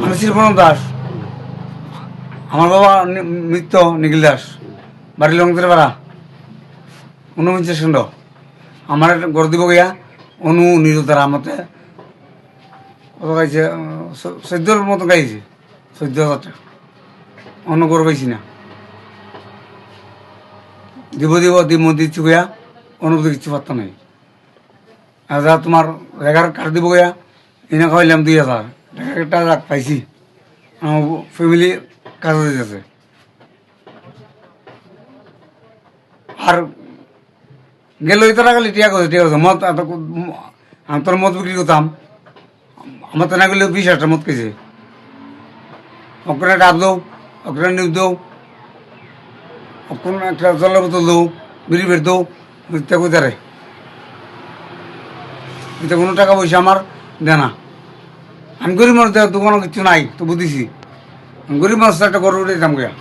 আমি শ্রীপূর্ণ দাস। আমার বাবা মৃত্য নিখিল দাস, বাড়ি লঙ্কের পাড়া 49 খণ্ড। আমার একটা গড় দিব গিয়া অনু নিরতার আমতে কত গাইছে, 14 মতো গাইছে, 14,000 টাকা। অন্য গড় পাইছি না, দিব দিচ্ছি গিয়া অনুভূতি কিছু পারত নাই। আর যা তোমার রেগার কাট দিব গিয়া এনে খাওয়াইলাম 2,000 টাকা পাইছি। আমার ফ্যামিলি কাজে দিতেছে। আর গেল তারা খালি টিয়া করছে, ঠিক আছে। মদ আমি তোর মদ বিক্রি করতাম, আমার তো না গেলে 20,000 মদ খেয়েছে। ওখানে ডাব দৌ, ওখানে নিউজ দৌ, ওখানে একটা জলের বোতল দৌ, বিড়ি বের দৌ, মিথ্যা কোথারে এটা কোনো টাকা পয়সা আমার দেনা। আমি গরিব মানুষ, তো কোনো কিছু নাই, তো বুঝিছি। আমি গরিব মানুষ একটা গরু উঠে দাম গিয়া